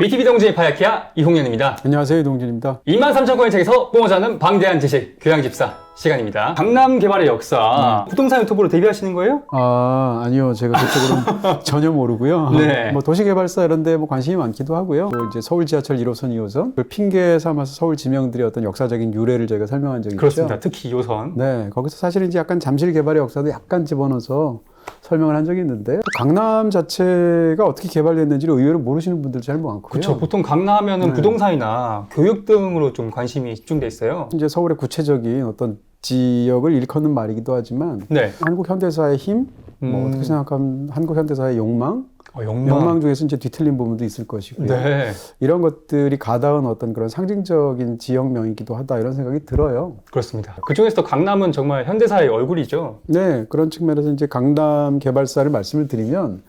BTV 동진의 파야키아 이홍련입니다. 안녕하세요, 이동준입니다. 23,000권의 책에서 뿜어져 하는 방대한 지식, 교양집사 시간입니다. 강남 개발의 역사, 부동산 유튜브로 데뷔하시는 거예요? 아니요. 제가 그쪽으로는 전혀 모르고요. 네. 뭐 도시개발사 이런 데 뭐 관심이 많기도 하고요. 또 이제 서울 지하철 1호선, 2호선 그 핑계 삼아서 서울 지명들의 어떤 역사적인 유래를 저희가 설명한 적이 그렇습니다. 있죠. 특히 2호선. 네. 거기서 사실은 이제 약간 잠실 개발의 역사도 약간 집어넣어서 설명을 한 적이 있는데, 또 강남 자체가 어떻게 개발됐는지를 의외로 모르시는 분들 제일 많고요. 그렇죠. 보통 강남하면은 네. 부동산이나 교육 등으로 좀 관심이 집중돼 있어요. 이제 서울의 구체적인 어떤 지역을 일컫는 말이기도 하지만, 네. 한국 현대사의 힘, 뭐 어떻게 생각하면 한국 현대사의 욕망, 욕망 중에서 이제 뒤틀린 부분도 있을 것이고요. 네. 이런 것들이 가다운 어떤 그런 상징적인 지역명이기도 하다, 이런 생각이 들어요. 그렇습니다. 그 중에서도 강남은 정말 현대사의 얼굴이죠. 네, 그런 측면에서 이제 강남 개발사를 말씀을 드리면,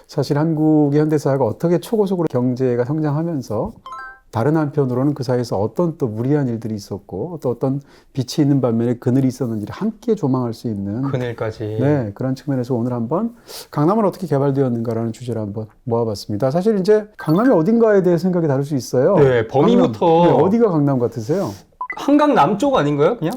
사실 한국의 현대사가 어떻게 초고속으로 경제가 성장하면서 다른 한편으로는 그 사이에서 어떤 또 무리한 일들이 있었고, 또 어떤 빛이 있는 반면에 그늘이 있었는지를 함께 조망할 수 있는, 그늘까지. 네, 그런 측면에서 오늘 한번 강남은 어떻게 개발되었는가라는 주제를 한번 모아봤습니다. 사실 이제 강남이 어딘가에 대해 생각이 다를 수 있어요. 네, 범위부터. 강남, 네, 어디가 강남 같으세요? 한강 남쪽 아닌가요, 그냥?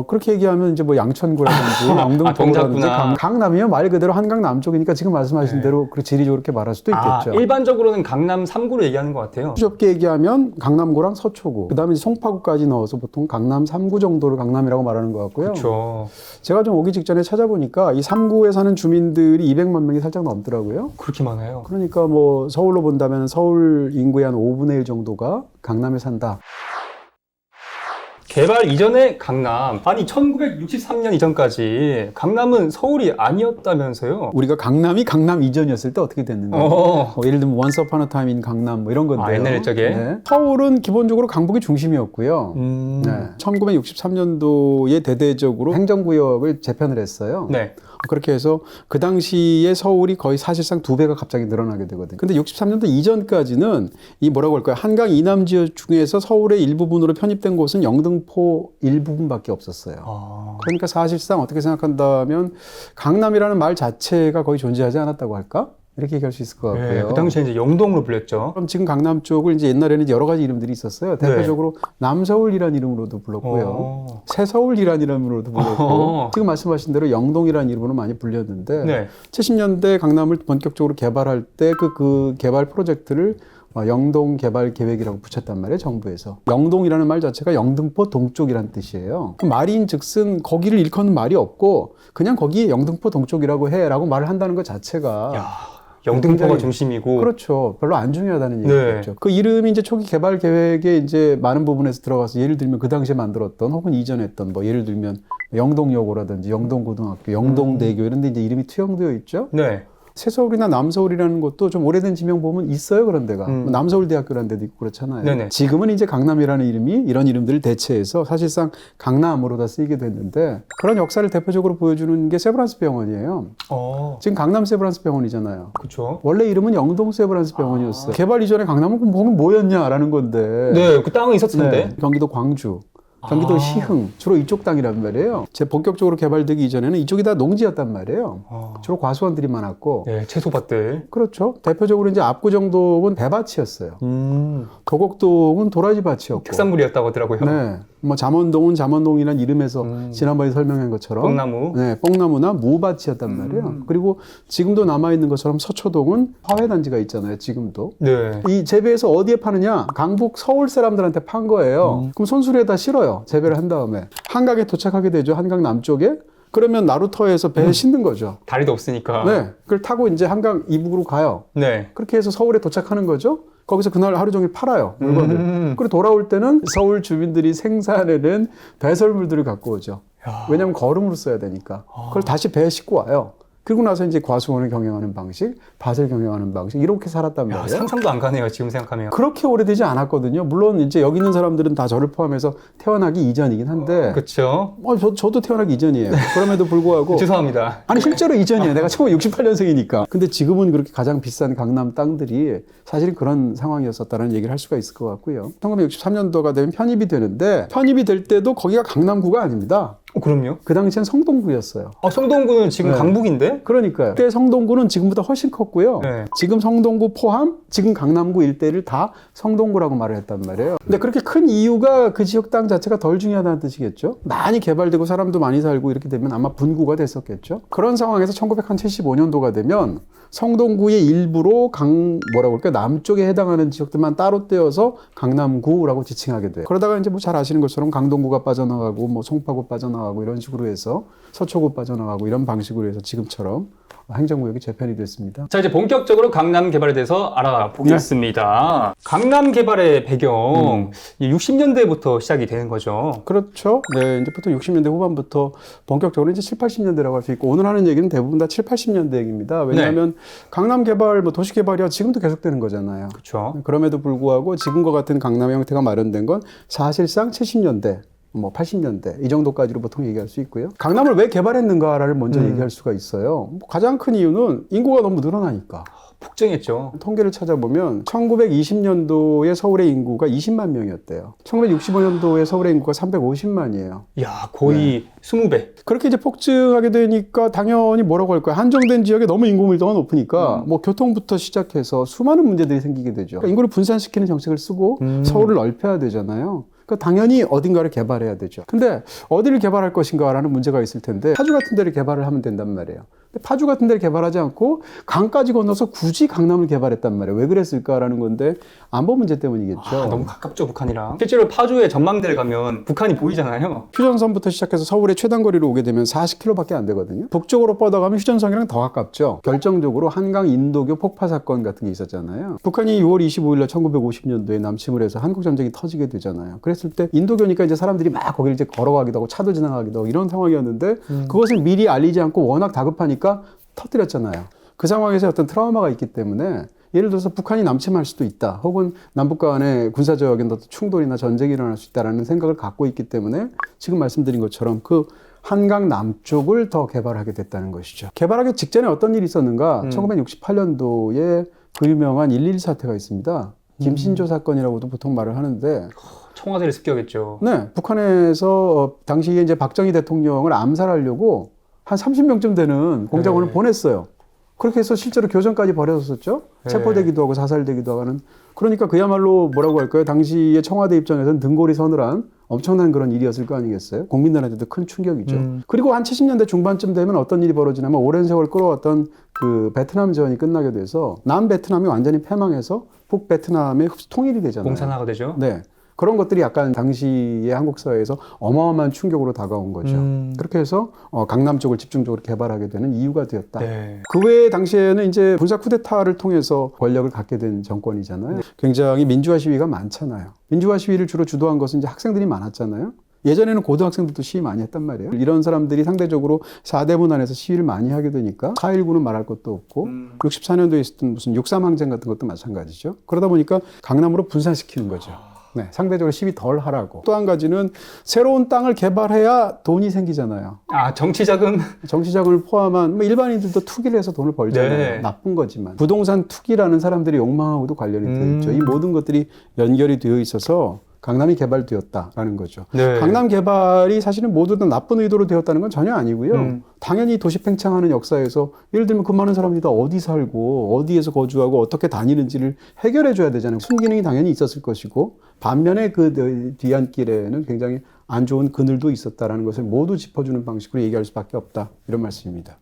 그렇게 얘기하면 이제 뭐 양천구라든지 영등포구라든지 동작구나. 강남이면 말 그대로 한강 남쪽이니까 지금 말씀하신 네. 대로 그 지리적으로 이렇게 말할 수도 있겠죠. 일반적으로는 강남 3구로 얘기하는 것 같아요. 쉽게 얘기하면 강남구랑 서초구, 그다음에 이제 송파구까지 넣어서 보통 강남 3구 정도를 강남이라고 말하는 것 같고요. 그렇죠. 제가 좀 오기 직전에 찾아보니까 이 3구에 사는 주민들이 200만 명이 살짝 넘더라고요. 그렇게 많아요. 그러니까 뭐 서울로 본다면 서울 인구의 한 5분의 1 정도가 강남에 산다. 개발 이전의 강남, 아니 1963년 이전까지 강남은 서울이 아니었다면서요? 우리가 강남이 강남 이전이었을 때 어떻게 됐는가? 예를 들면 Once Upon a Time in 강남 뭐 이런 건데요. 옛날 옛적에? 네. 서울은 기본적으로 강북이 중심이었고요. 네. 1963년도에 대대적으로 행정구역을 재편을 했어요. 네. 그렇게 해서 그 당시에 서울이 거의 사실상 2배가 갑자기 늘어나게 되거든요. 근데 63년도 이전까지는 이 뭐라고 할까요? 한강 이남 지역 중에서 서울의 일부분으로 편입된 곳은 영등포 일부분밖에 없었어요. 그러니까 사실상 어떻게 생각한다면 강남이라는 말 자체가 거의 존재하지 않았다고 할까? 이렇게 얘기할 수 있을 것 같고요. 네, 그 당시에 이제 영동으로 불렸죠. 그럼 지금 강남 쪽을 이제 옛날에는 이제 여러 가지 이름들이 있었어요. 대표적으로 남서울이라는 이름으로도 불렀고요. 새서울이라는 이름으로도 불렀고, 지금 말씀하신 대로 영동이라는 이름으로 많이 불렸는데, 네. 70년대 강남을 본격적으로 개발할 때 그 개발 프로젝트를 영동 개발 계획이라고 붙였단 말이에요, 정부에서. 영동이라는 말 자체가 영등포 동쪽이라는 뜻이에요. 그 말인즉슨 거기를 일컫는 말이 없고 그냥 거기 영등포 동쪽이라고 해라고 말을 한다는 것 자체가, 야, 영등포가 굉장히, 중심이고. 그렇죠. 별로 안 중요하다는 네. 얘기겠죠. 그 이름이 이제 초기 개발 계획에 이제 많은 부분에서 들어가서, 예를 들면 그 당시에 만들었던 혹은 이전에 했던 뭐 예를 들면 영동여고라든지 영동고등학교, 영동대교 이런 데 이제 이름이 투영되어 있죠. 네. 새서울이나 남서울이라는 것도 좀 오래된 지명 보면 있어요, 그런 데가. 뭐 남서울대학교라는 데도 있고 그렇잖아요. 네네. 지금은 이제 강남이라는 이름이 이런 이름들을 대체해서 사실상 강남으로 다 쓰이게 됐는데, 그런 역사를 대표적으로 보여주는 게 세브란스 병원이에요. 지금 강남 세브란스 병원이잖아요. 그렇죠. 원래 이름은 영동 세브란스 병원이었어요. 개발 이전에 강남은 거긴 뭐였냐라는 건데. 네, 그 땅은 있었을 텐데. 네, 경기도 광주, 경기도 시흥, 주로 이쪽 땅이란 말이에요. 본격적으로 개발되기 이전에는 이쪽이 다 농지였단 말이에요. 주로 과수원들이 많았고. 네, 채소밭들. 그렇죠. 대표적으로 이제 압구정동은 배밭이었어요. 도곡동은 도라지밭이었고. 특산물이었다고 하더라고요. 네. 뭐 잠원동은 잠원동이라는 이름에서 지난번에 설명한 것처럼 뽕나무. 네, 뽕나무나 무밭이었단 말이에요. 그리고 지금도 남아있는 것처럼 서초동은 화훼단지가 있잖아요. 지금도. 네. 이 재배해서 어디에 파느냐? 강북 서울 사람들한테 판 거예요. 그럼 손수레에다 실어요. 재배를 한 다음에. 한강에 도착하게 되죠. 한강 남쪽에. 그러면 나루터에서 배에 싣는 거죠. 다리도 없으니까. 네. 그걸 타고 이제 한강 이북으로 가요. 네. 그렇게 해서 서울에 도착하는 거죠. 거기서 그날 하루 종일 팔아요, 물건을. 그리고 돌아올 때는 서울 주민들이 생산해낸 배설물들을 갖고 오죠. 왜냐하면 걸음으로 써야 되니까. 그걸 다시 배에 싣고 와요. 그리고 나서 이제 과수원을 경영하는 방식, 밭을 경영하는 방식, 이렇게 살았단 말이에요. 상상도 안 가네요, 지금 생각하면. 그렇게 오래되지 않았거든요. 물론 이제 여기 있는 사람들은 다 저를 포함해서 태어나기 이전이긴 한데. 그렇죠. 저도 태어나기 이전이에요. 그럼에도 불구하고. 죄송합니다. 아니, 실제로 이전이에요. 내가 1968년생이니까. 근데 지금은 그렇게 가장 비싼 강남 땅들이 사실은 그런 상황이었었다는 얘기를 할 수가 있을 것 같고요. 1963년도가 되면 편입이 되는데, 편입이 될 때도 거기가 강남구가 아닙니다. 그럼요. 그 당시엔 성동구였어요. 성동구는 지금 네. 강북인데? 그러니까요. 그때 성동구는 지금보다 훨씬 컸고요. 네. 지금 성동구 포함 지금 강남구 일대를 다 성동구라고 말을 했단 말이에요. 근데 그렇게 큰 이유가 그 지역 땅 자체가 덜 중요하다는 뜻이겠죠. 많이 개발되고 사람도 많이 살고 이렇게 되면 아마 분구가 됐었겠죠. 그런 상황에서 1975년도가 되면 성동구의 일부로 남쪽에 해당하는 지역들만 따로 떼어서 강남구라고 지칭하게 돼요. 그러다가 이제 뭐 잘 아시는 것처럼 강동구가 빠져나가고 뭐 송파구 빠져나가고 이런 식으로 해서 서초구 빠져나가고 이런 방식으로 해서 지금처럼 행정구역이 재편이 됐습니다. 자, 이제 본격적으로 강남 개발에 대해서 알아보겠습니다. 강남 개발의 배경, 60년대부터 시작이 되는 거죠. 그렇죠. 네, 이제 보통 60년대 후반부터 본격적으로 이제 7, 80년대라고 할 수 있고, 오늘 하는 얘기는 대부분 다 7, 80년대 얘기입니다. 왜냐하면 강남 개발, 뭐 도시 개발이야 지금도 계속되는 거잖아요. 그렇죠. 그럼에도 불구하고 지금과 같은 강남의 형태가 마련된 건 사실상 70년대, 뭐 80년대 이 정도까지로 보통 얘기할 수 있고요. 강남을 왜 개발했는가를 먼저 얘기할 수가 있어요. 가장 큰 이유는 인구가 너무 늘어나니까. 폭증했죠. 통계를 찾아보면 1920년도에 서울의 인구가 20만 명이었대요. 1965년도에 서울의 인구가 350만이에요. 야, 거의 20배. 그렇게 이제 폭증하게 되니까 당연히 뭐라고 할까요? 한정된 지역에 너무 인구 밀도가 높으니까 뭐 교통부터 시작해서 수많은 문제들이 생기게 되죠. 그러니까 인구를 분산시키는 정책을 쓰고 서울을 넓혀야 되잖아요. 그러니까 당연히 어딘가를 개발해야 되죠. 근데 어디를 개발할 것인가라는 문제가 있을 텐데 파주 같은 데를 개발을 하면 된단 말이에요. 근데 파주 같은 데를 개발하지 않고 강까지 건너서 굳이 강남을 개발했단 말이에요. 왜 그랬을까라는 건데 안보 문제 때문이겠죠. 너무 가깝죠, 북한이랑. 실제로 파주의 전망대를 가면 북한이 보이잖아요. 휴전선부터 시작해서 서울의 최단거리로 오게 되면 40km밖에 안 되거든요. 북쪽으로 뻗어가면 휴전선이랑 더 가깝죠. 결정적으로 한강 인도교 폭파 사건 같은 게 있었잖아요. 북한이 6월 25일 날 1950년도에 남침을 해서 한국전쟁이 터지게 되잖아요. 그랬을 때 인도교니까 이제 사람들이 막 거기를 이제 걸어가기도 하고 차도 지나가기도 하고 이런 상황이었는데 그것을 미리 알리지 않고 워낙 다급하니까 터뜨렸잖아요. 그 상황에서 어떤 트라우마가 있기 때문에 예를 들어서 북한이 남침할 수도 있다. 혹은 남북 간의 군사적인 어떤 충돌이나 전쟁이 일어날 수 있다라는 생각을 갖고 있기 때문에 지금 말씀드린 것처럼 그 한강 남쪽을 더 개발하게 됐다는 것이죠. 개발하기 직전에 어떤 일이 있었는가? 1968년도에 그 유명한 1.1 사태가 있습니다. 김신조 사건이라고도 보통 말을 하는데 청와대를 습격했죠. 네, 북한에서 당시에 이제 박정희 대통령을 암살하려고 한 30명쯤 되는 공작원을 보냈어요. 그렇게 해서 실제로 교전까지 벌여졌었죠. 체포되기도 하고 사살되기도 하는. 그러니까 그야말로 뭐라고 할까요? 당시에 청와대 입장에서는 등골이 서늘한 엄청난 그런 일이었을 거 아니겠어요? 국민들한테도 큰 충격이죠. 그리고 한 70년대 중반쯤 되면 어떤 일이 벌어지냐면 오랜 세월 끌어왔던 그 베트남전이 끝나게 돼서 남베트남이 완전히 패망해서 북베트남의 통일이 되잖아요. 공산화가 되죠. 네. 그런 것들이 약간 당시의 한국 사회에서 어마어마한 충격으로 다가온 거죠. 그렇게 해서 강남 쪽을 집중적으로 개발하게 되는 이유가 되었다. 네. 그 외에 당시에는 이제 군사 쿠데타를 통해서 권력을 갖게 된 정권이잖아요. 굉장히 민주화 시위가 많잖아요. 민주화 시위를 주로 주도한 것은 이제 학생들이 많았잖아요. 예전에는 고등학생들도 시위 많이 했단 말이에요. 이런 사람들이 상대적으로 4대문 안에서 시위를 많이 하게 되니까 4.19는 말할 것도 없고 64년도에 있었던 무슨 6.3 항쟁 같은 것도 마찬가지죠. 그러다 보니까 강남으로 분산시키는 거죠. 네, 상대적으로 시위 덜 하라고. 또 한 가지는 새로운 땅을 개발해야 돈이 생기잖아요. 정치 자금. 정치 자금을 포함한 뭐 일반인들도 투기를 해서 돈을 벌잖아요. 네. 나쁜 거지만. 부동산 투기라는 사람들의 욕망하고도 관련이 되어 있죠. 이 모든 것들이 연결이 되어 있어서 강남이 개발되었다라는 거죠. 네. 강남 개발이 사실은 모두 다 나쁜 의도로 되었다는 건 전혀 아니고요. 당연히 도시 팽창하는 역사에서 예를 들면 그 많은 사람들이 다 어디 살고 어디에서 거주하고 어떻게 다니는지를 해결해 줘야 되잖아요. 순기능이 당연히 있었을 것이고 반면에 그 뒤안길에는 굉장히 안 좋은 그늘도 있었다라는 것을 모두 짚어주는 방식으로 얘기할 수밖에 없다. 이런 말씀입니다.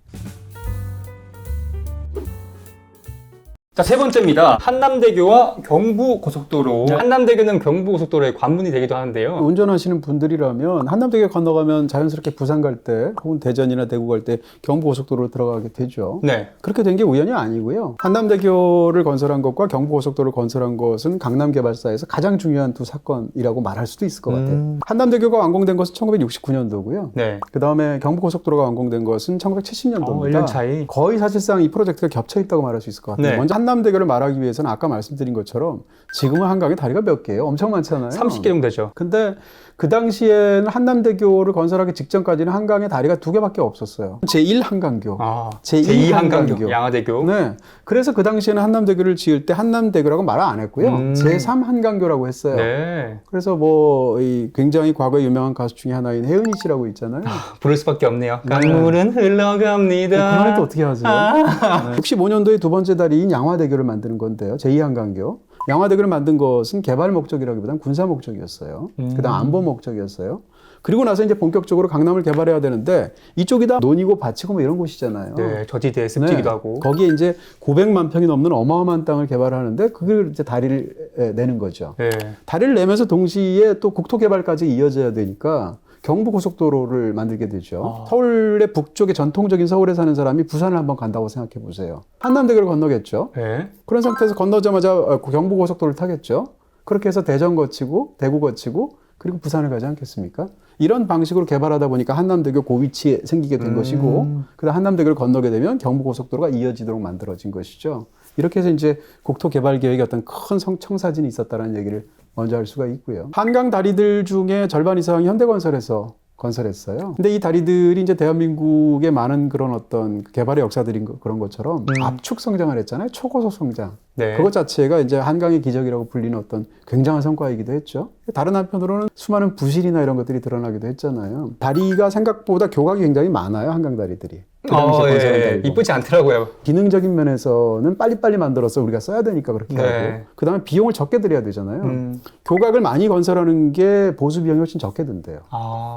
자, 세 번째입니다. 한남대교와 경부고속도로. 한남대교는 경부고속도로의 관문이 되기도 하는데요. 운전하시는 분들이라면 한남대교 건너가면 자연스럽게 부산 갈 때 혹은 대전이나 대구 갈 때 경부고속도로로 들어가게 되죠. 네. 그렇게 된 게 우연이 아니고요. 한남대교를 건설한 것과 경부고속도로를 건설한 것은 강남 개발사에서 가장 중요한 두 사건이라고 말할 수도 있을 것 같아요. 한남대교가 완공된 것은 1969년도고요. 네. 그 다음에 경부고속도로가 완공된 것은 1970년도입니다. 1년 차이. 거의 사실상 이 프로젝트가 겹쳐 있다고 말할 수 있을 것 같아요. 네. 먼저 한남대교를 말하기 위해서는 아까 말씀드린 것처럼 지금은 한강에 다리가 몇 개예요? 엄청 많잖아요. 30개 정도 되죠. 근데 그 당시에는 한남대교를 건설하기 직전까지는 한강에 다리가 2개밖에 없었어요. 제1 한강교, 제2 한강교, 양화대교. 네. 그래서 그 당시에는 한남대교를 지을 때 한남대교라고 말 안 했고요. 제3 한강교라고 했어요. 네. 그래서 뭐 굉장히 과거에 유명한 가수 중에 하나인 혜은이 씨라고 있잖아요. 부를 수밖에 없네요. 강물은 흘러갑니다. 그 말을 또 어떻게 하세요? 네. 65년도에 두 번째 다리인 양화대교를 만드는 건데요. 제2 한강교. 양화대교를 만든 것은 개발 목적이라기보다는 군사 목적이었어요. 그다음 안보 목적이었어요. 그리고 나서 이제 본격적으로 강남을 개발해야 되는데 이쪽이 다 논이고 밭이고 뭐 이런 곳이잖아요. 네, 저지대 습지기도 하고. 거기에 이제 900만 평이 넘는 어마어마한 땅을 개발하는데 그걸 이제 다리를 내는 거죠. 네. 다리를 내면서 동시에 또 국토 개발까지 이어져야 되니까 경부고속도로를 만들게 되죠. 서울의 북쪽에 전통적인 서울에 사는 사람이 부산을 한번 간다고 생각해 보세요. 한남대교를 건너겠죠. 네. 그런 상태에서 건너자마자 경부고속도로를 타겠죠. 그렇게 해서 대전 거치고 대구 거치고 그리고 부산을 가지 않겠습니까? 이런 방식으로 개발하다 보니까 한남대교 그 위치에 생기게 된 것이고 그다음 한남대교를 건너게 되면 경부고속도로가 이어지도록 만들어진 것이죠. 이렇게 해서 이제 국토개발계획에 어떤 큰 청사진이 있었다는 얘기를 먼저 할 수가 있고요. 한강 다리들 중에 절반 이상이 현대건설에서 건설했어요. 근데 이 다리들이 이제 대한민국의 많은 그런 어떤 개발의 역사들인 그런 것처럼 압축 성장을 했잖아요. 초고속 성장. 네. 그것 자체가 이제 한강의 기적이라고 불리는 어떤 굉장한 성과이기도 했죠. 다른 한편으로는 수많은 부실이나 이런 것들이 드러나기도 했잖아요. 다리가 생각보다 교각이 굉장히 많아요. 한강 다리들이. 그 당시에 건설한 다리고. 이쁘지 않더라고요. 기능적인 면에서는 빨리빨리 만들어서 우리가 써야 되니까 그렇게 네. 하고 그다음에 비용을 적게 들여야 되잖아요. 교각을 많이 건설하는 게 보수 비용이 훨씬 적게 든대요.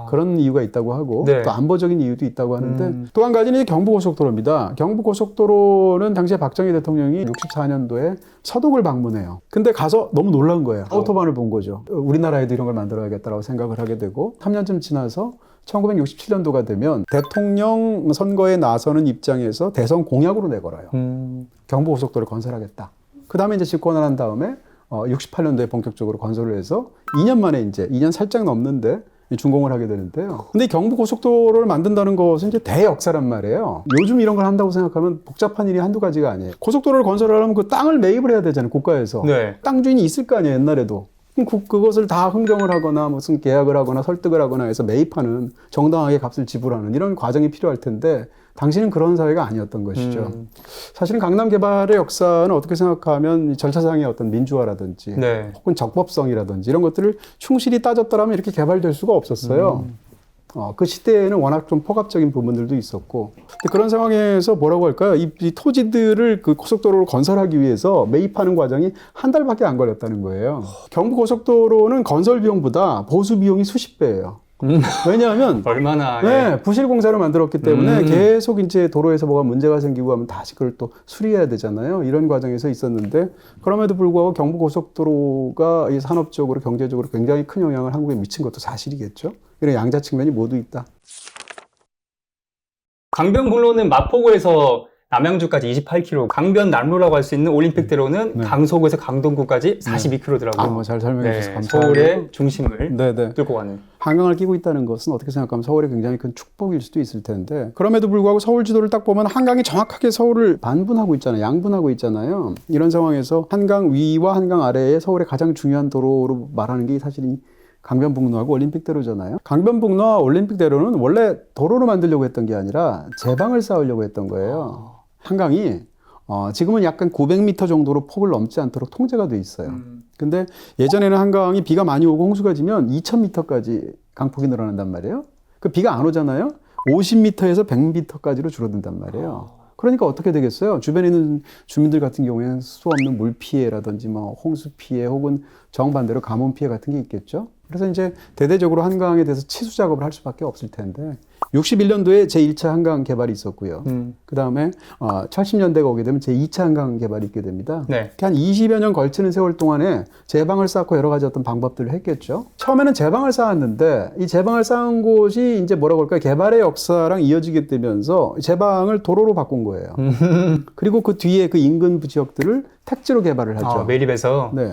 그런 이유가 있다고 하고 네. 또 안보적인 이유도 있다고 하는데 또 한 가지는 경부고속도로입니다. 경부고속도로는 당시에 박정희 대통령이 64년도에 서독을 방문해요. 근데 가서 너무 놀란 거예요. 오토반을 본 거죠. 우리나라에도 이런 걸 만들어야겠다라고 생각을 하게 되고 3년쯤 지나서 1967년도가 되면 대통령 선거에 나서는 입장에서 대선 공약으로 내걸어요. 경부고속도로를 건설하겠다. 그 다음에 이제 집권을 한 다음에 68년도에 본격적으로 건설을 해서 2년 만에 이제 2년 살짝 넘는데 준공을 하게 되는데요. 근데 이 경부고속도로를 만든다는 것은 이제 대역사란 말이에요. 요즘 이런 걸 한다고 생각하면 복잡한 일이 한두 가지가 아니에요. 고속도로를 건설하려면 그 땅을 매입을 해야 되잖아요. 국가에서. 네. 땅 주인이 있을 거 아니에요. 옛날에도. 그것을 다 흥정을 하거나 무슨 계약을 하거나 설득을 하거나 해서 매입하는 정당하게 값을 지불하는 이런 과정이 필요할 텐데 당시는 그런 사회가 아니었던 것이죠. 사실은 강남 개발의 역사는 어떻게 생각하면 절차상의 어떤 민주화라든지 네. 혹은 적법성이라든지 이런 것들을 충실히 따졌더라면 이렇게 개발될 수가 없었어요. 그 시대에는 워낙 좀 포괄적인 부분들도 있었고 근데 그런 상황에서 뭐라고 할까요? 이 토지들을 그 고속도로를 건설하기 위해서 매입하는 과정이 한 달밖에 안 걸렸다는 거예요. 경부고속도로는 건설 비용보다 보수 비용이 수십 배예요. 왜냐하면 얼마나 네, 부실 공사를 만들었기 때문에 계속 이제 도로에서 뭐가 문제가 생기고 하면 다시 그걸 또 수리해야 되잖아요. 이런 과정에서 있었는데 그럼에도 불구하고 경부고속도로가 이 산업적으로 경제적으로 굉장히 큰 영향을 한국에 미친 것도 사실이겠죠. 이런 양자 측면이 모두 있다. 강변북로는 마포구에서 남양주까지 28km, 강변 남로라고 할 수 있는 올림픽대로는 네. 강서구에서 강동구까지 42km더라고요. 잘 설명해 주셔서 감사합니다. 서울의 중심을 네네. 뚫고 가는. 한강을 끼고 있다는 것은 어떻게 생각하면 서울의 굉장히 큰 축복일 수도 있을 텐데 그럼에도 불구하고 서울 지도를 딱 보면 한강이 정확하게 서울을 반분하고 있잖아요. 양분하고 있잖아요. 이런 상황에서 한강 위와 한강 아래에 서울의 가장 중요한 도로로 말하는 게 사실 이 강변북로하고 올림픽대로잖아요. 강변북로와 올림픽대로는 원래 도로로 만들려고 했던 게 아니라 제방을 쌓으려고 했던 거예요. 한강이 지금은 약간 900m 정도로 폭을 넘지 않도록 통제가 돼 있어요. 근데 예전에는 한강이 비가 많이 오고 홍수가 지면 2000m까지 강폭이 늘어난단 말이에요. 그 비가 안 오잖아요. 50m에서 100m까지로 줄어든단 말이에요. 그러니까 어떻게 되겠어요? 주변에 있는 주민들 같은 경우에는 수 없는 물 피해라든지 뭐 홍수 피해 혹은 정반대로 가뭄 피해 같은 게 있겠죠. 그래서 이제 대대적으로 한강에 대해서 치수 작업을 할 수밖에 없을 텐데 61년도에 제1차 한강 개발이 있었고요. 그 다음에 70년대가 오게 되면 제2차 한강 개발이 있게 됩니다. 네. 한 20여 년 걸치는 세월 동안에 제방을 쌓고 여러 가지 어떤 방법들을 했겠죠. 처음에는 제방을 쌓았는데 이 제방을 쌓은 곳이 이제 뭐라고 할까요? 개발의 역사랑 이어지게 되면서 제방을 도로로 바꾼 거예요. 그리고 그 뒤에 그 인근 지역들을 택지로 개발을 하죠. 매립해서. 네.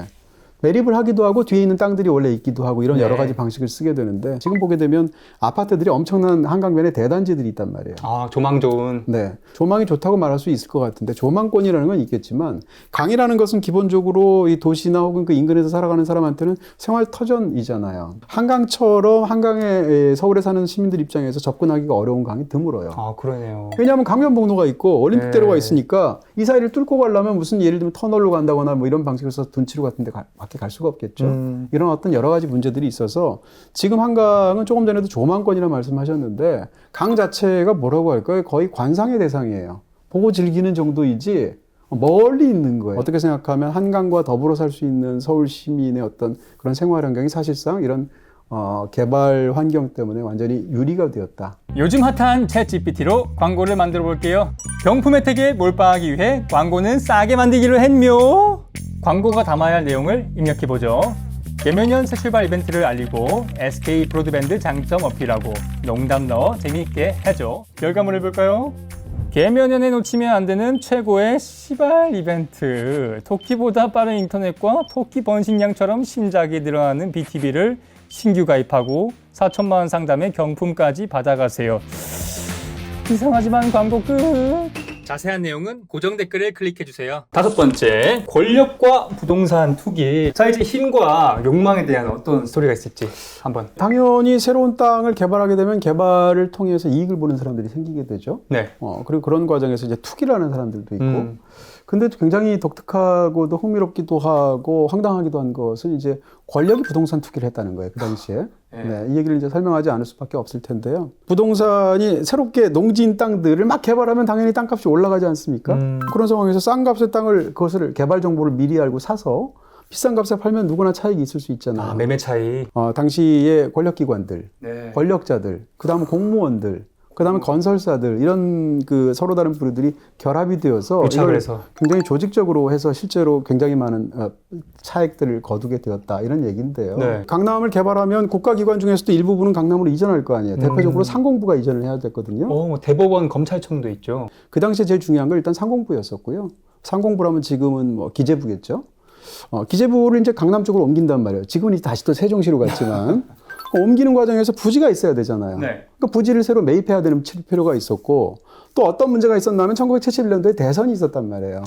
매립을 하기도 하고 뒤에 있는 땅들이 원래 있기도 하고 이런 네. 여러 가지 방식을 쓰게 되는데 지금 보게 되면 아파트들이 엄청난 한강변에 대단지들이 있단 말이에요. 아, 조망 좋은. 네. 조망이 좋다고 말할 수 있을 것 같은데 조망권이라는 건 있겠지만 강이라는 것은 기본적으로 이 도시나 혹은 그 인근에서 살아가는 사람한테는 생활 터전이잖아요. 한강처럼 한강에 서울에 사는 시민들 입장에서 접근하기가 어려운 강이 드물어요. 아, 그러네요. 왜냐하면 강변북로가 있고 올림픽대로가 네. 있으니까 이 사이를 뚫고 가려면 무슨 예를 들면 터널로 간다거나 뭐 이런 방식으로 해서 둔치로 같은 데 밖에 갈 수가 없겠죠. 이런 어떤 여러 가지 문제들이 있어서 지금 한강은 조금 전에도 조망권이라 말씀하셨는데 강 자체가 뭐라고 할까요? 거의 관상의 대상이에요. 보고 즐기는 정도이지 멀리 있는 거예요. 어떻게 생각하면 한강과 더불어 살 수 있는 서울 시민의 어떤 그런 생활 환경이 사실상 이런 개발 환경 때문에 완전히 유리가 되었다. 요즘 핫한 챗GPT로 광고를 만들어 볼게요. 경품 혜택에 몰빵하기 위해 광고는 싸게 만들기로 했묘. 광고가 담아야 할 내용을 입력해 보죠. 개면연 새 출발 이벤트를 알리고 SK 브로드밴드 장점 어필하고 농담 넣어 재미있게 해줘. 결과물을 볼까요? 개면연에 놓치면 안 되는 최고의 시발 이벤트. 토끼보다 빠른 인터넷과 토끼 번식량처럼 신작이 늘어나는 BTV를 신규 가입하고 4천만 원 상담의 경품까지 받아가세요. 이상하지만 광고 끝. 자세한 내용은 고정 댓글을 클릭해주세요. 5번째, 권력과 부동산 투기. 자, 이제 힘과 욕망에 대한 어떤 스토리가 있을지 한번. 당연히 새로운 땅을 개발하게 되면 개발을 통해서 이익을 보는 사람들이 생기게 되죠. 네. 그리고 그런 과정에서 이제 투기를 하는 사람들도 있고. 근데 굉장히 독특하고도 흥미롭기도 하고 황당하기도 한 것은 이제 권력이 부동산 투기를 했다는 거예요. 그 당시에. 네, 이 얘기를 이제 설명하지 않을 수밖에 없을 텐데요. 부동산이 새롭게 농지인 땅들을 막 개발하면 당연히 땅값이 올라가지 않습니까? 그런 상황에서 싼 값의 땅을 그것을 개발 정보를 미리 알고 사서 비싼 값에 팔면 누구나 차익이 있을 수 있잖아요. 아, 매매 차이. 당시의 권력기관들, 네. 권력자들, 그 다음에 공무원들, 그 다음에 건설사들 이런 그 서로 다른 부류들이 결합이 되어서 유착을 이걸 해서. 굉장히 조직적으로 해서 실제로 굉장히 많은 차익들을 거두게 되었다 이런 얘기인데요. 네. 강남을 개발하면 국가기관 중에서도 일부분은 강남으로 이전할 거 아니에요. 대표적으로 상공부가 이전을 해야 됐거든요. 뭐 대법원, 검찰청도 있죠. 그 당시에 제일 중요한 건 일단 상공부였었고요. 상공부라면 지금은 뭐 기재부겠죠. 기재부를 이제 강남 쪽으로 옮긴단 말이에요. 지금은 이제 다시 또 세종시로 갔지만 옮기는 과정에서 부지가 있어야 되잖아요. 네. 그러니까 부지를 새로 매입해야 되는 필요가 있었고 또 어떤 문제가 있었냐면 1971년도에 대선이 있었단 말이에요.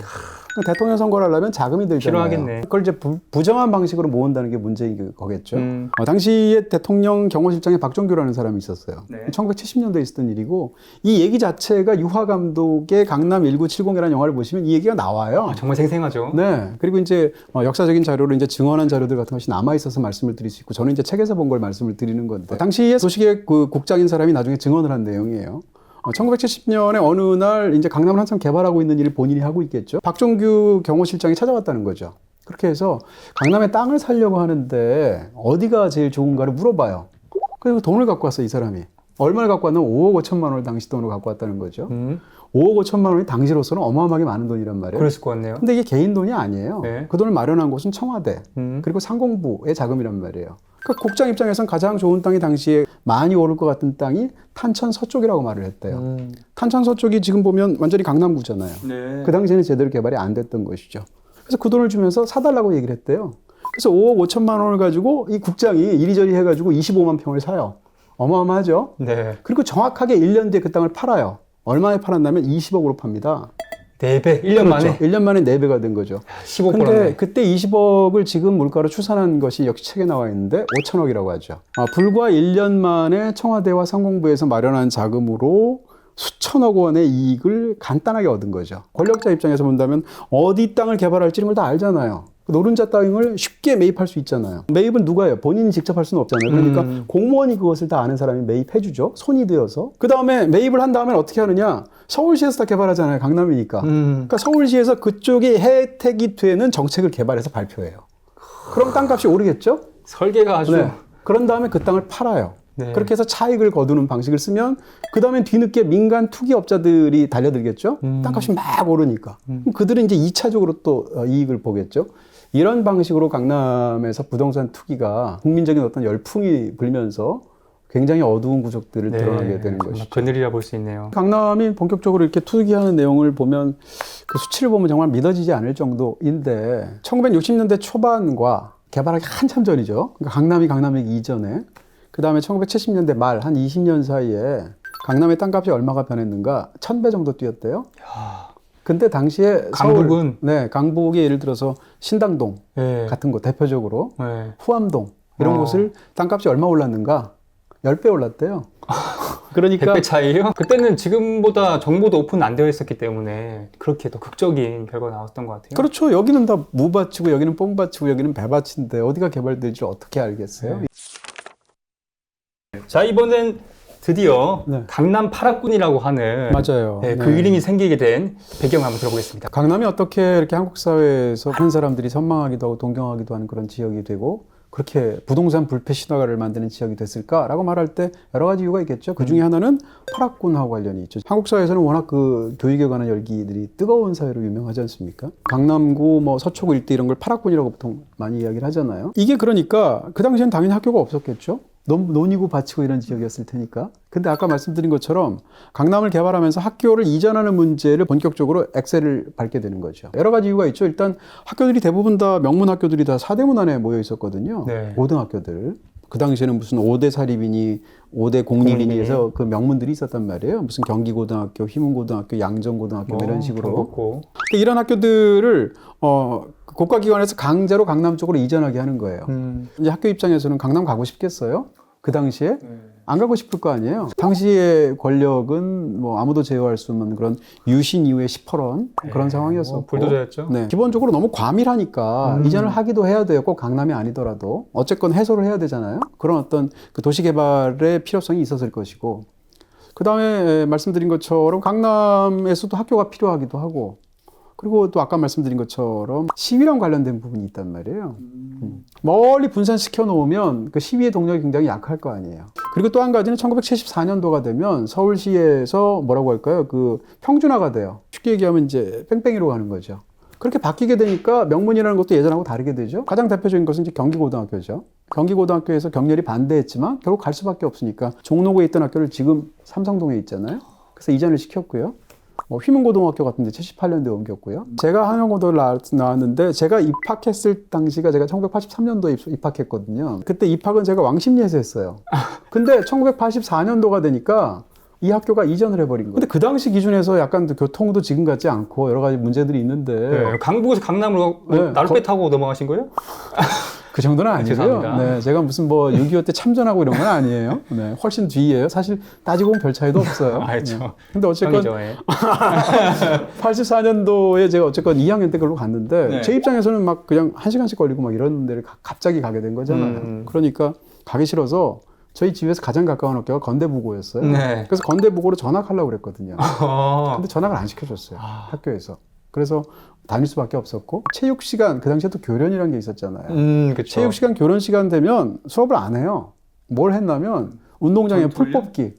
대통령 선거를 하려면 자금이 들잖아요. 필요하겠네. 그걸 이제 부정한 방식으로 모은다는 게 문제인 거겠죠. 당시에 대통령 경호실장에 박종규라는 사람이 있었어요. 네. 1970년도에 있었던 일이고 이 얘기 자체가 유화 감독의 강남 1970이라는 영화를 보시면 이 얘기가 나와요. 아, 정말 생생하죠. 네. 그리고 이제 역사적인 자료로 이제 증언한 자료들 같은 것이 남아 있어서 말씀을 드릴 수 있고 저는 이제 책에서 본 걸 말씀을 드리는 건데 당시에 도시계획 그 국장인 사람이 나중에 증언을 한 내용이에요. 1970년에 어느 날 이제 강남을 한참 개발하고 있는 일을 본인이 하고 있겠죠. 박종규 경호실장이 찾아왔다는 거죠. 그렇게 해서 강남에 땅을 사려고 하는데 어디가 제일 좋은가를 물어봐요. 그리고 돈을 갖고 왔어요, 이 사람이. 얼마를 갖고 왔냐면 5억 5천만 원을 당시 돈으로 갖고 왔다는 거죠. 5억 5천만 원이 당시로서는 어마어마하게 많은 돈이란 말이에요. 그랬을 것 같네요. 근데 이게 개인 돈이 아니에요. 네. 그 돈을 마련한 곳은 청와대, 그리고 상공부의 자금이란 말이에요. 그러니까 국장 입장에서는 가장 좋은 땅이 당시에 많이 오를 것 같은 땅이 탄천 서쪽이라고 말을 했대요. 탄천 서쪽이 지금 보면 완전히 강남구잖아요. 네. 그 당시에는 제대로 개발이 안 됐던 것이죠. 그래서 그 돈을 주면서 사달라고 얘기를 했대요. 그래서 5억 5천만 원을 가지고 이 국장이 이리저리 해가지고 25만 평을 사요. 어마어마하죠? 네. 그리고 정확하게 1년 뒤에 그 땅을 팔아요. 얼마에 팔았냐면 20억으로 팝니다. 4배, 1년 만에. 1년 만에 4배가 된 거죠. 15%. 근데 그때 20억을 지금 물가로 추산한 것이 역시 책에 나와 있는데 5천억이라고 하죠. 불과 1년 만에 청와대와 상공부에서 마련한 자금으로 수천억 원의 이익을 간단하게 얻은 거죠. 권력자 입장에서 본다면 어디 땅을 개발할지 이런 걸 다 알잖아요. 노른자 땅을 쉽게 매입할 수 있잖아요. 매입은 누가 해요? 본인이 직접 할 수는 없잖아요. 그러니까 공무원이 그것을 다 아는 사람이 매입해주죠. 손이 되어서. 그 다음에 매입을 한 다음에 어떻게 하느냐? 서울시에서 다 개발하잖아요. 강남이니까. 그러니까 서울시에서 그쪽이 혜택이 되는 정책을 개발해서 발표해요. 그럼 땅값이 오르겠죠? 설계가 아주. 네. 그런 다음에 그 땅을 팔아요. 네. 그렇게 해서 차익을 거두는 방식을 쓰면 그 다음에 뒤늦게 민간 투기업자들이 달려들겠죠. 땅값이 막 오르니까. 그럼 그들은 이제 2차적으로 또 이익을 보겠죠. 이런 방식으로 강남에서 부동산 투기가 국민적인 어떤 열풍이 불면서 굉장히 어두운 구석들을 드러나게 되는 것이죠. 그늘이라 볼 수 있네요. 강남이 본격적으로 이렇게 투기하는 내용을 보면 그 수치를 보면 정말 믿어지지 않을 정도인데 1960년대 초반과 개발하기 한참 전이죠. 그러니까 강남이 이전에. 그 다음에 1970년대 말 한 20년 사이에 강남의 땅값이 얼마가 변했는가? 1000배 정도 뛰었대요. 근데 당시에 강북은? 네, 강북이 예를 들어서 신당동 네. 같은 곳 대표적으로 네. 후암동 이런 곳을 땅값이 얼마 올랐는가? 10배 올랐대요. 그러니까 100배 차이요? 그때는 지금보다 정보도 오픈 안 되어 있었기 때문에 그렇게 더 극적인 결과가 나왔던 것 같아요. 그렇죠. 여기는 다 무밭이고 여기는 뽕밭이고 여기는 배밭인데 어디가 개발될지 어떻게 알겠어요? 네. 자, 이번엔 드디어 네. 강남 8학군이라고 하는 맞아요. 네, 그 네. 이름이 생기게 된 배경을 한번 들어보겠습니다. 강남이 어떻게 이렇게 한국 사회에서 많은 사람들이 선망하기도 하고 동경하기도 하는 그런 지역이 되고 그렇게 부동산 불패 신화를 만드는 지역이 됐을까라고 말할 때 여러 가지 이유가 있겠죠. 그 중에 하나는 8학군하고 관련이 있죠. 한국 사회에서는 워낙 그 교육에 관한 열기들이 뜨거운 사회로 유명하지 않습니까? 강남구, 뭐 서초구 일대 이런 걸 8학군이라고 보통 많이 이야기를 하잖아요. 이게 그러니까 그 당시엔 당연히 학교가 없었겠죠. 논이고 밭이고 이런 지역이었을 테니까. 근데 아까 말씀드린 것처럼 강남을 개발하면서 학교를 이전하는 문제를 본격적으로 엑셀을 밟게 되는 거죠. 여러 가지 이유가 있죠. 일단 학교들이 대부분 다 명문 학교들이 다 사대문 안에 모여 있었거든요. 네. 고등학교들. 그 당시에는 무슨 5대 사립이니 5대 공립이니 해서 그 명문들이 있었단 말이에요. 무슨 경기고등학교, 휘문고등학교, 양정고등학교 뭐 이런 식으로. 그렇고. 근데 이런 학교들을 국가기관에서 강제로 강남 쪽으로 이전하게 하는 거예요. 이제 학교 입장에서는 강남 가고 싶겠어요? 그 당시에? 안 가고 싶을 거 아니에요. 당시의 권력은 뭐 아무도 제어할 수 없는 그런 유신 이후의 시퍼런 그런 상황이었었고. 불도저였죠. 네. 기본적으로 너무 과밀하니까 이전을 하기도 해야 돼요. 꼭 강남이 아니더라도. 어쨌건 해소를 해야 되잖아요. 그런 어떤 그 도시 개발의 필요성이 있었을 것이고. 그 다음에 말씀드린 것처럼 강남에서도 학교가 필요하기도 하고. 그리고 또 아까 말씀드린 것처럼 시위랑 관련된 부분이 있단 말이에요. 멀리 분산시켜 놓으면 그 시위의 동력이 굉장히 약할 거 아니에요. 그리고 또 한 가지는 1974년도가 되면 서울시에서 뭐라고 할까요? 그 평준화가 돼요. 쉽게 얘기하면 이제 뺑뺑이로 가는 거죠. 그렇게 바뀌게 되니까 명문이라는 것도 예전하고 다르게 되죠. 가장 대표적인 것은 이제 경기고등학교죠. 경기고등학교에서 경렬이 반대했지만 결국 갈 수밖에 없으니까 종로구에 있던 학교를 지금 삼성동에 있잖아요. 그래서 이전을 시켰고요. 휘문고등학교 같은 데 78년도에 옮겼고요. 제가 한양고등을 나왔는데 제가 입학했을 당시가 제가 1983년도에 입학했거든요. 그때 입학은 제가 왕십리에서 했어요. 근데 1984년도가 되니까 이 학교가 이전을 해버린 거예요. 근데 그 당시 기준에서 약간 교통도 지금 같지 않고 여러 가지 문제들이 있는데 네, 강북에서 강남으로 네, 나룻배 타고 넘어가신 거예요? 그 정도는 아니고요. 죄송합니다. 네, 제가 무슨 뭐 6.25 때 참전하고 이런 건 아니에요. 네, 훨씬 뒤에요. 사실 따지고 보면 별 차이도 없어요. 알죠. 네. 근데 어쨌건 형이죠, 예. 84년도에 제가 어쨌건 2학년 때 그걸로 갔는데 네. 제 입장에서는 막 그냥 1시간씩 걸리고 막 이런 데를 갑자기 가게 된 거잖아요. 그러니까 가기 싫어서 저희 집에서 가장 가까운 학교가 건대부고였어요. 네. 그래서 건대부고로 전학하려고 그랬거든요. 어. 근데 전학을 안 시켜줬어요. 학교에서. 그래서 다닐 수밖에 없었고 체육 시간 그 당시에 또 교련이라는 게 있었잖아요. 그쵸. 체육 시간 교련 시간 되면 수업을 안 해요. 뭘 했냐면 운동장에 풀 뽑기.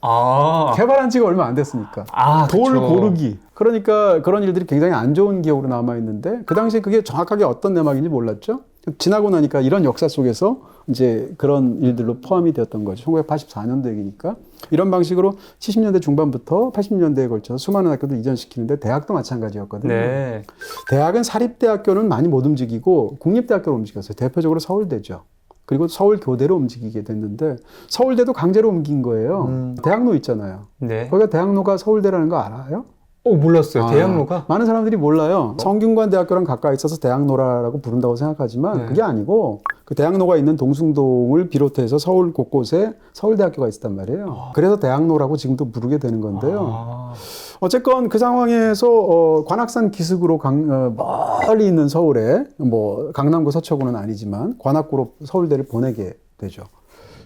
아. 개발한 지가 얼마 안 됐으니까. 돌 그쵸. 고르기. 그러니까 그런 일들이 굉장히 안 좋은 기억으로 남아있는데 그 당시에 그게 정확하게 어떤 내막인지 몰랐죠. 지나고 나니까 이런 역사 속에서 이제 그런 일들로 포함이 되었던 거죠. 1984년도 얘기니까. 이런 방식으로 70년대 중반부터 80년대에 걸쳐서 수많은 학교들 이전시키는데 대학도 마찬가지였거든요. 네. 대학은 사립대학교는 많이 못 움직이고 국립대학교로 움직였어요. 대표적으로 서울대죠. 그리고 서울교대로 움직이게 됐는데 서울대도 강제로 옮긴 거예요. 대학로 있잖아요. 네. 거기가 대학로가 서울대라는 거 알아요? 몰랐어요. 대학로가? 많은 사람들이 몰라요. 성균관 대학교랑 가까이 있어서 대학로라고 부른다고 생각하지만 네. 그게 아니고 그 대학로가 있는 동숭동을 비롯해서 서울 곳곳에 서울대학교가 있었단 말이에요. 그래서 대학로라고 지금도 부르게 되는 건데요. 어쨌건 그 상황에서 관악산 기슭으로 멀리 있는 서울에 뭐 강남구 서초구는 아니지만 관악구로 서울대를 보내게 되죠.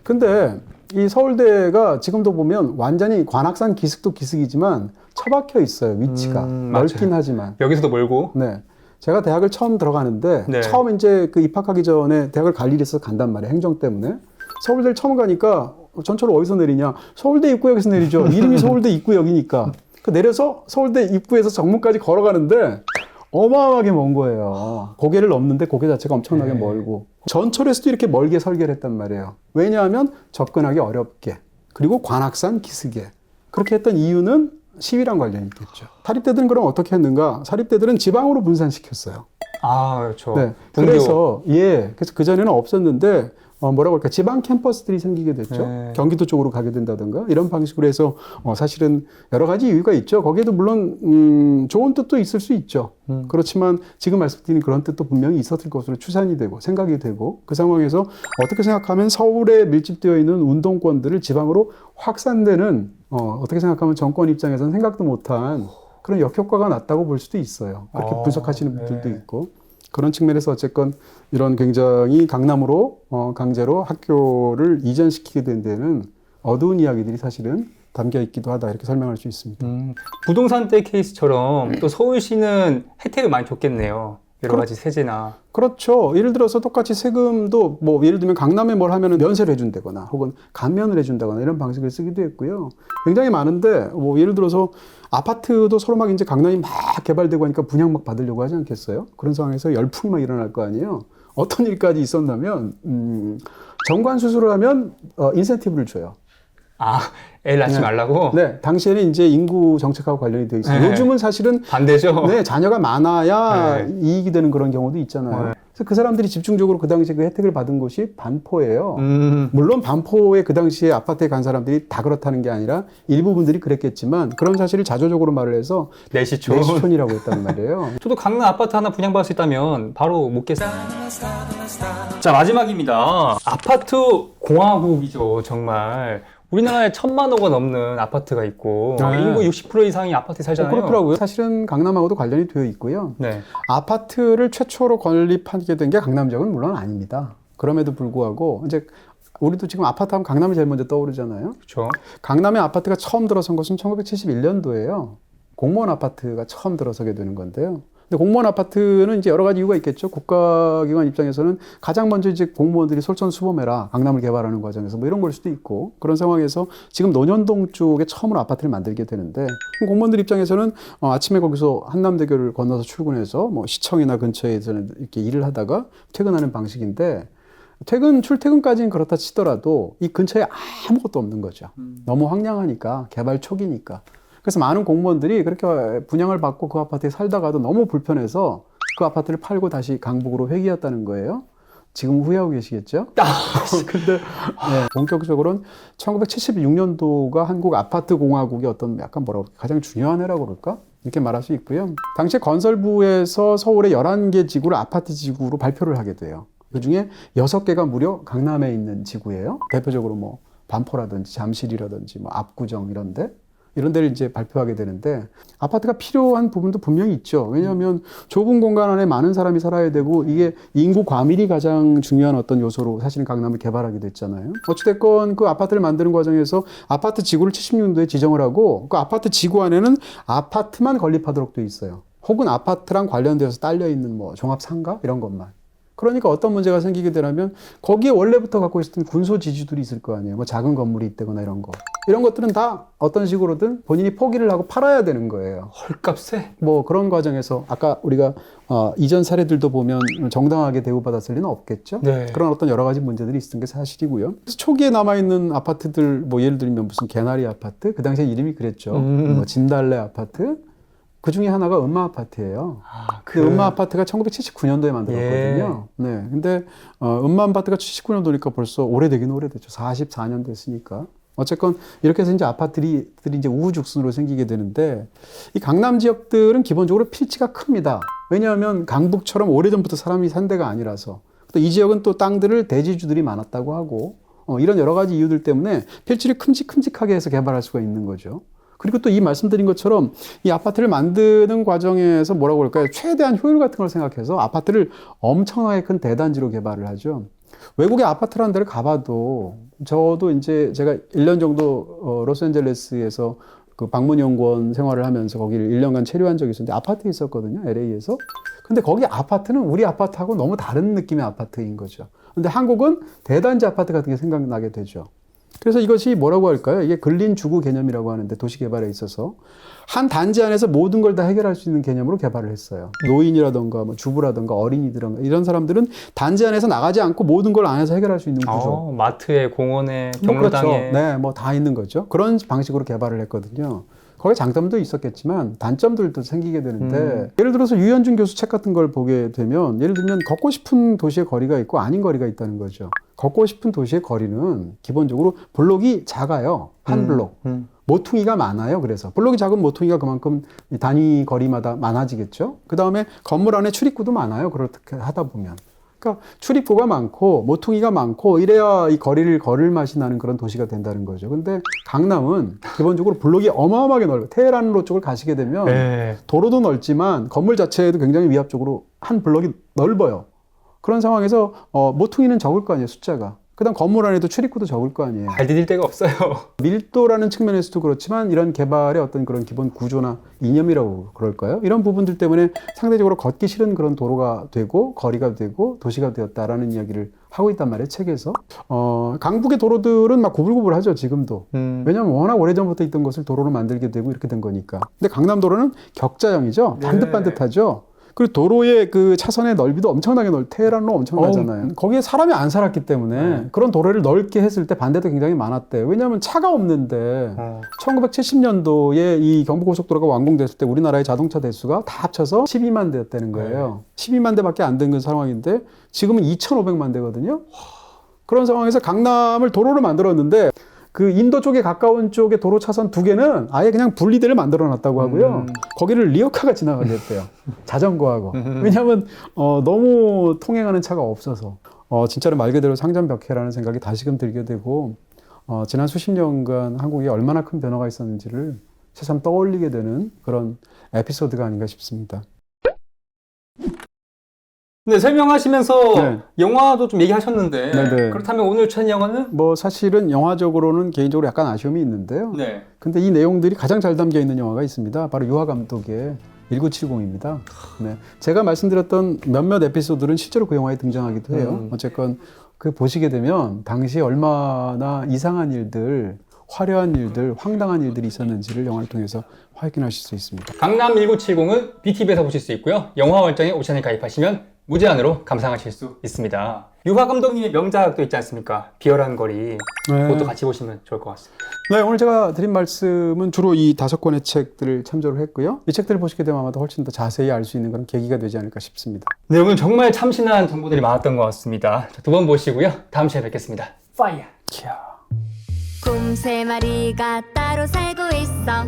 근데 이 서울대가 지금도 보면 완전히 관악산 기슭도 기슭이지만 처박혀 있어요. 위치가 넓긴 하지만. 여기서도 멀고. 네. 제가 대학을 처음 들어가는데 네. 처음 이제 그 입학하기 전에 대학을 갈 일이 있어서 간단 말이에요. 행정 때문에. 서울대를 처음 가니까 전철을 어디서 내리냐? 서울대 입구역에서 내리죠. 이름이 서울대 입구역이니까. 그 내려서 서울대 입구에서 정문까지 걸어가는데 어마어마하게 먼 거예요. 고개를 넘는데 고개 자체가 엄청나게 네. 멀고. 전철에서도 이렇게 멀게 설계를 했단 말이에요. 왜냐하면 접근하기 어렵게. 그리고 관악산 기슭에. 그렇게 했던 이유는 시위랑 관련이 있겠죠. 사립대들은 그럼 어떻게 했는가? 사립대들은 지방으로 분산시켰어요. 아, 그렇죠. 네. 분교. 그래서 그전에는 없었는데, 뭐라고 할까, 지방 캠퍼스들이 생기게 됐죠. 네. 경기도 쪽으로 가게 된다든가, 이런 방식으로 해서, 사실은 여러 가지 이유가 있죠. 거기에도 물론, 좋은 뜻도 있을 수 있죠. 그렇지만 지금 말씀드린 그런 뜻도 분명히 있었을 것으로 추산이 되고, 생각이 되고, 그 상황에서 어떻게 생각하면 서울에 밀집되어 있는 운동권들을 지방으로 확산되는, 어떻게 생각하면 정권 입장에서는 생각도 못한 그런 역효과가 났다고 볼 수도 있어요. 그렇게 분석하시는 분들도 있고. 그런 측면에서 어쨌건 이런 굉장히 강남으로 강제로 학교를 이전시키게 된 데는 어두운 이야기들이 사실은 담겨 있기도 하다 이렇게 설명할 수 있습니다. 부동산 때 케이스처럼 또 서울시는 혜택을 많이 줬겠네요. 여러 가지 세제나. 그렇죠. 예를 들어서 똑같이 세금도 뭐 예를 들면 강남에 뭘 하면은 면세를 해준다거나 혹은 감면을 해준다거나 이런 방식을 쓰기도 했고요. 굉장히 많은데 뭐 예를 들어서 아파트도 서로 막 이제 강남이 막 개발되고 하니까 분양 막 받으려고 하지 않겠어요? 그런 상황에서 열풍이 막 일어날 거 아니에요. 어떤 일까지 있었냐면 정관 수술을 하면 인센티브를 줘요. 아, 애 낳지 말라고? 네, 당시에는 이제 인구 정책하고 관련이 되어 있어요. 네. 요즘은 사실은 반대죠? 네, 자녀가 많아야 네. 이익이 되는 그런 경우도 있잖아요. 네. 그래서 그 사람들이 집중적으로 그 당시에 그 혜택을 받은 곳이 반포예요. 음. 물론 반포에 그 당시에 아파트에 간 사람들이 다 그렇다는 게 아니라 일부분들이 그랬겠지만 그런 사실을 자조적으로 말을 해서 내시촌. 내시촌이라고 했단 말이에요. 저도 강남 아파트 하나 분양받을 수 있다면 바로 묻겠습니다. 자, 마지막입니다. 아파트 공화국이죠, 정말. 우리나라에 1,000만 호가 넘는 아파트가 있고 네. 인구 60% 이상이 아파트에 살잖아요. 그렇더라고요. 사실은 강남하고도 관련이 되어 있고요. 네. 아파트를 최초로 건립하게 된 게 강남 지역은 물론 아닙니다. 그럼에도 불구하고 이제 우리도 지금 아파트 하면 강남이 제일 먼저 떠오르잖아요. 그렇죠. 강남에 아파트가 처음 들어선 것은 1971년도예요. 공무원 아파트가 처음 들어서게 되는 건데요. 근데 공무원 아파트는 이제 여러 가지 이유가 있겠죠. 국가기관 입장에서는 가장 먼저 이제 공무원들이 솔선수범해라. 강남을 개발하는 과정에서 뭐 이런 걸 수도 있고 그런 상황에서 지금 논현동 쪽에 처음으로 아파트를 만들게 되는데 공무원들 입장에서는 아침에 거기서 한남대교를 건너서 출근해서 뭐 시청이나 근처에서는 이렇게 일을 하다가 퇴근하는 방식인데 출퇴근까지는 그렇다 치더라도 이 근처에 아무것도 없는 거죠. 너무 황량하니까 개발 초기니까. 그래서 많은 공무원들이 그렇게 분양을 받고 그 아파트에 살다가도 너무 불편해서 그 아파트를 팔고 다시 강북으로 회귀했다는 거예요. 지금 후회하고 계시겠죠? 근데 네, 본격적으로는 1976년도가 한국 아파트 공화국의 어떤 약간 뭐라고 가장 중요한 해라고 그럴까? 이렇게 말할 수 있고요. 당시 건설부에서 서울의 11개 지구를 아파트 지구로 발표를 하게 돼요. 그 중에 6개가 무려 강남에 있는 지구예요. 대표적으로 뭐 반포라든지 잠실이라든지 뭐 압구정 이런 데를 이제 발표하게 되는데 아파트가 필요한 부분도 분명히 있죠. 왜냐하면 좁은 공간 안에 많은 사람이 살아야 되고 이게 인구 과밀이 가장 중요한 어떤 요소로 사실은 강남을 개발하게 됐잖아요. 어찌됐건 그 아파트를 만드는 과정에서 아파트 지구를 76년도에 지정을 하고 그 아파트 지구 안에는 아파트만 건립하도록 돼 있어요. 혹은 아파트랑 관련되어서 딸려 있는 뭐 종합상가 이런 것만. 그러니까 어떤 문제가 생기게 되냐면 거기에 원래부터 갖고 있었던 군소 지주들이 있을 거 아니에요. 뭐 작은 건물이 있다거나 이런 거. 이런 것들은 다 어떤 식으로든 본인이 포기를 하고 팔아야 되는 거예요. 헐값에? 뭐 그런 과정에서 아까 우리가 이전 사례들도 보면 정당하게 대우받았을 리는 없겠죠. 네. 그런 어떤 여러 가지 문제들이 있었던 게 사실이고요. 그래서 초기에 남아있는 아파트들 뭐 예를 들면 무슨 개나리 아파트 그 당시에 이름이 그랬죠. 뭐 진달래 아파트 그 중에 하나가 음마 아파트예요. 그 음마 아파트가 1979년도에 만들었거든요. 예. 네. 근데 음마 아파트가 79년도니까 벌써 오래되긴 오래됐죠. 44년 됐으니까. 어쨌건 이렇게 해서 이제 아파트들이 이제 우후죽순으로 생기게 되는데 이 강남 지역들은 기본적으로 필지가 큽니다. 왜냐하면 강북처럼 오래전부터 사람이 산 데가 아니라서. 또 이 지역은 또 땅들을 대지주들이 많았다고 하고 이런 여러 가지 이유들 때문에 필지를 큼직큼직하게 해서 개발할 수가 있는 거죠. 그리고 또 이 말씀드린 것처럼 이 아파트를 만드는 과정에서 뭐라고 할까요? 최대한 효율 같은 걸 생각해서 아파트를 엄청나게 큰 대단지로 개발을 하죠. 외국의 아파트라는 데를 가봐도 저도 이제 제가 1년 정도 로스앤젤레스에서 그 방문연구원 생활을 하면서 거기를 1년간 체류한 적이 있었는데 아파트에 있었거든요. LA에서. 근데 거기 아파트는 우리 아파트하고 너무 다른 느낌의 아파트인 거죠. 근데 한국은 대단지 아파트 같은 게 생각나게 되죠. 그래서 이것이 뭐라고 할까요? 이게 근린주구 개념이라고 하는데 도시개발에 있어서 한 단지 안에서 모든 걸 다 해결할 수 있는 개념으로 개발을 했어요. 노인이라던가 뭐 주부라던가 어린이들 이런 사람들은 단지 안에서 나가지 않고 모든 걸 안에서 해결할 수 있는 구조. 마트에 공원에 뭐 경로당에. 그렇죠. 네, 뭐 다 있는 거죠. 그런 방식으로 개발을 했거든요. 거기에 장점도 있었겠지만 단점들도 생기게 되는데 예를 들어서 유현준 교수 책 같은 걸 보게 되면 예를 들면 걷고 싶은 도시의 거리가 있고 아닌 거리가 있다는 거죠. 걷고 싶은 도시의 거리는 기본적으로 블록이 작아요. 한 블록. 모퉁이가 많아요. 그래서 블록이 작은 모퉁이가 그만큼 단위 거리마다 많아지겠죠. 그 다음에 건물 안에 출입구도 많아요. 그렇게 하다 보면. 그러니까 출입구가 많고 모퉁이가 많고 이래야 이 거리를 걸을 맛이 나는 그런 도시가 된다는 거죠. 근데 강남은 기본적으로 블록이 어마어마하게 넓어요. 테헤란로 쪽을 가시게 되면 네. 도로도 넓지만 건물 자체도 굉장히 위압적으로 한 블록이 넓어요. 그런 상황에서 모퉁이는 적을 거 아니에요. 숫자가. 그다음 건물 안에도 출입구도 적을 거 아니에요. 발 디딜 데가 없어요. 밀도라는 측면에서도 그렇지만 이런 개발의 어떤 그런 기본 구조나 이념이라고 그럴까요? 이런 부분들 때문에 상대적으로 걷기 싫은 그런 도로가 되고 거리가 되고 도시가 되었다라는 이야기를 하고 있단 말이에요, 책에서. 강북의 도로들은 막 구불구불하죠, 지금도. 왜냐하면 워낙 오래전부터 있던 것을 도로로 만들게 되고 이렇게 된 거니까. 근데 강남도로는 격자형이죠. 반듯반듯하죠. 그리고 도로의 그 차선의 넓이도 엄청나게 테헤란로 엄청나잖아요. 거기에 사람이 안 살았기 때문에 그런 도로를 넓게 했을 때 반대도 굉장히 많았대요. 왜냐하면 차가 없는데 1970년도에 이 경부고속도로가 완공됐을 때 우리나라의 자동차 대수가 다 합쳐서 12만 대였다는 거예요. 12만 대밖에 안 된 상황인데 지금은 2,500만 대거든요. 그런 상황에서 강남을 도로로 만들었는데 그 인도 쪽에 가까운 쪽의 도로 차선 2개는 아예 그냥 분리대를 만들어 놨다고 하고요. 거기를 리어카가 지나가게 했대요. 자전거하고. 왜냐하면 너무 통행하는 차가 없어서. 진짜로 말 그대로 상전벽해라는 생각이 다시금 들게 되고 지난 수십 년간 한국에 얼마나 큰 변화가 있었는지를 새삼 떠올리게 되는 그런 에피소드가 아닌가 싶습니다. 네, 설명하시면서 네. 영화도 좀 얘기하셨는데 네네. 그렇다면 오늘 추천 영화는? 뭐 사실은 영화적으로는 개인적으로 약간 아쉬움이 있는데요. 네. 근데 이 내용들이 가장 잘 담겨 있는 영화가 있습니다. 바로 유하 감독의 1970입니다. 네. 제가 말씀드렸던 몇몇 에피소드는 실제로 그 영화에 등장하기도 해요. 어쨌건 그 보시게 되면 당시에 얼마나 이상한 일들, 화려한 일들, 황당한 일들이 있었는지를 영화를 통해서 확인하실 수 있습니다. 강남 1970은 BTV에서 보실 수 있고요. 영화 월정에 오션에 가입하시면 무제한으로 감상하실 수 있습니다. 유하 감독님의 명작도 있지 않습니까? 비열한 거리. 그것도 같이 보시면 좋을 것 같습니다. 네, 오늘 제가 드린 말씀은 주로 이 5권의 책들을 참조를 했고요. 이 책들을 보시게 되면 아마도 훨씬 더 자세히 알 수 있는 그런 계기가 되지 않을까 싶습니다. 네, 오늘 정말 참신한 정보들이 많았던 것 같습니다. 두 번 보시고요. 다음 시간에 뵙겠습니다. 파이어! 곰 3마리가 따로 살고 있어.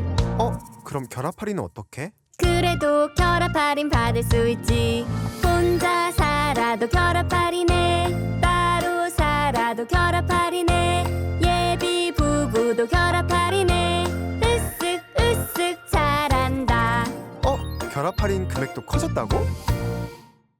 그럼 결합할인은 어떻게? 그래도 결합 할인 받을 수 있지. 혼자 살아도 결합 할인해. 따로 살아도 결합 할인해. 예비 부부도 결합 할인해. 으쓱 으쓱 잘한다. 결합 할인 금액도 커졌다고?